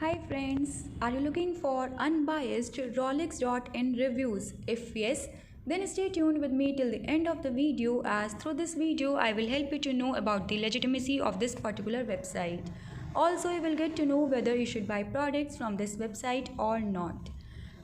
Hi friends, are you looking for unbiased Rolex.in reviews? If yes, then stay tuned with me till the end of the video, as through this video I will help you to know about the legitimacy of this particular website. Also, you will get to know whether you should buy products from this website or not.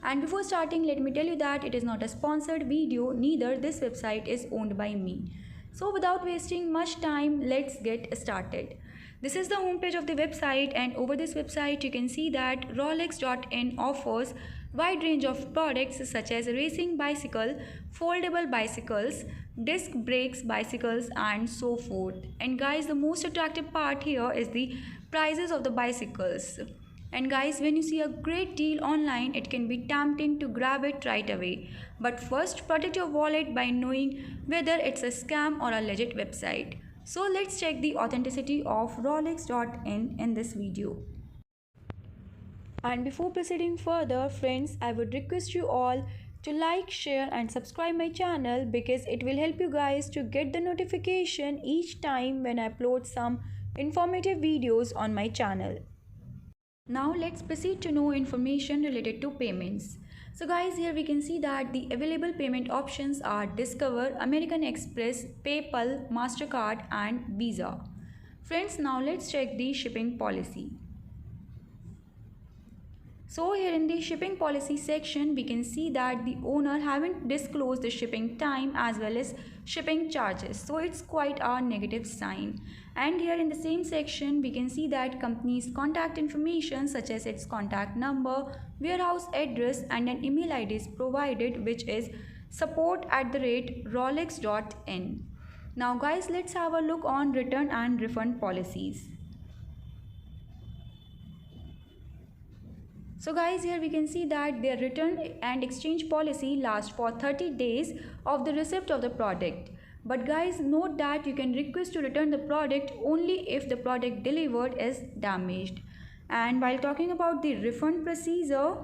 And before starting, let me tell you that it is not a sponsored video, neither this website is owned by me. So without wasting much time, let's get started. This is the homepage of the website, and over this website you can see that Rolex.in offers wide range of products such as racing bicycle, foldable bicycles, disc brakes bicycles and so forth. And guys, the most attractive part here is the prices of the bicycles. And guys, when you see a great deal online, it can be tempting to grab it right away. But first, protect your wallet by knowing whether it's a scam or a legit website. So let's check the authenticity of Rolex.in in this video. And before proceeding further, friends, I would request you all to like, share and subscribe my channel, because it will help you guys to get the notification each time when I upload some informative videos on my channel. Now let's proceed to know information related to payments. So guys, here we can see that the available payment options are Discover, American Express, PayPal, MasterCard and Visa. Friends, now let's check the shipping policy. So here in the shipping policy section, we can see that the owner haven't disclosed the shipping time as well as shipping charges. So it's quite a negative sign. And here in the same section, we can see that company's contact information such as its contact number, warehouse address and an email ID is provided, which is support@rolex.in. Now guys, let's have a look on return and refund policies. So guys, here we can see that their return and exchange policy lasts for 30 days of the receipt of the product. But guys, note that you can request to return the product only if the product delivered is damaged. And while talking about the refund procedure,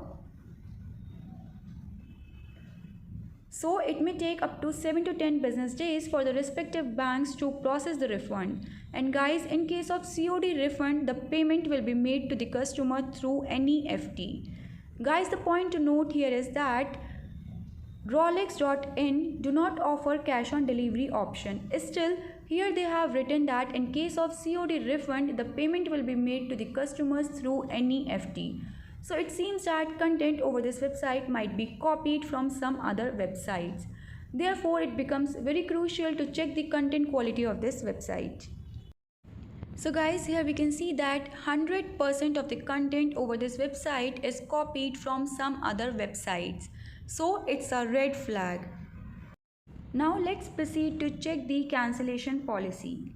so it may take up to 7 to 10 business days for the respective banks to process the refund. And guys, in case of COD refund, the payment will be made to the customer through NEFT. Guys, the point to note here is that Rolex.in do not offer cash on delivery option. Still, here they have written that in case of COD refund, the payment will be made to the customers through NEFT. So it seems that content over this website might be copied from some other websites. Therefore, it becomes very crucial to check the content quality of this website. So guys, here we can see that 100% of the content over this website is copied from some other websites. So it's a red flag. Now let's proceed to check the cancellation policy.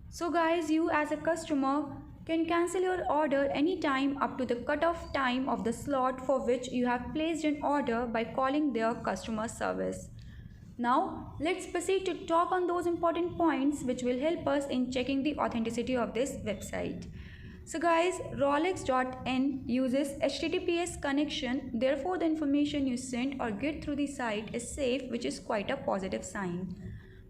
So guys, you as a customer can cancel your order anytime up to the cutoff time of the slot for which you have placed an order by calling their customer service. Now let's proceed to talk on those important points which will help us in checking the authenticity of this website. So guys, Rolex.in uses HTTPS connection, therefore the information you send or get through the site is safe, which is quite a positive sign.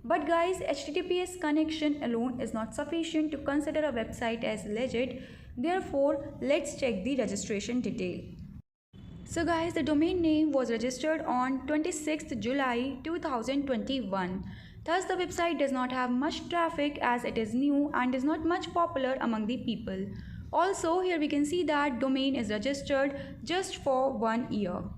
But guys, HTTPS connection alone is not sufficient to consider a website as legit. Therefore, let's check the registration detail. So guys, the domain name was registered on 26th July 2021. Thus, the website does not have much traffic as it is new and is not much popular among the people. Also, here we can see that domain is registered just for 1 year.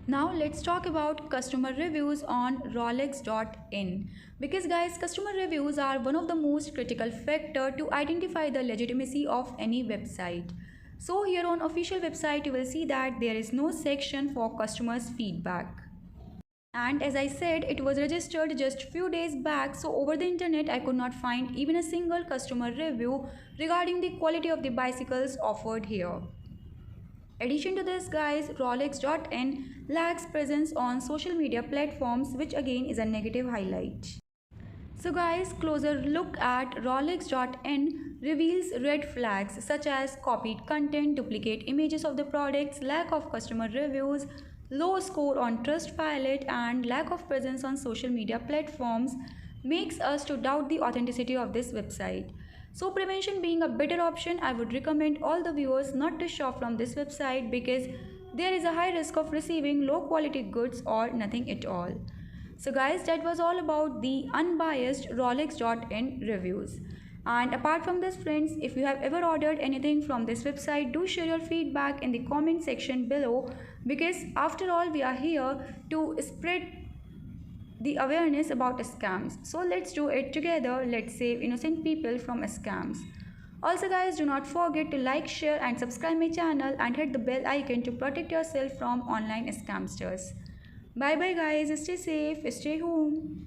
Now let's talk about customer reviews on Rolex.in, because guys, customer reviews are one of the most critical factor to identify the legitimacy of any website. So here on official website you will see that there is no section for customers feedback. And as I said, it was registered just few days back, so over the internet I could not find even a single customer review regarding the quality of the bicycles offered here. Addition to this guys, Rolex.in lacks presence on social media platforms, which again is a negative highlight. So guys, closer look at Rolex.in reveals red flags such as copied content, duplicate images of the products, lack of customer reviews, low score on Trustpilot and lack of presence on social media platforms makes us to doubt the authenticity of this website. So prevention being a better option, I would recommend all the viewers not to shop from this website because there is a high risk of receiving low quality goods or nothing at all. So guys, that was all about the unbiased Rolex.in reviews. And apart from this friends, if you have ever ordered anything from this website, do share your feedback in the comment section below because after all we are here to spread the awareness about scams. So let's do it together. Let's save innocent people from scams. Also guys, do not forget to like, share and subscribe my channel and hit the bell icon to protect yourself from online scamsters. Bye bye guys, stay safe, stay home.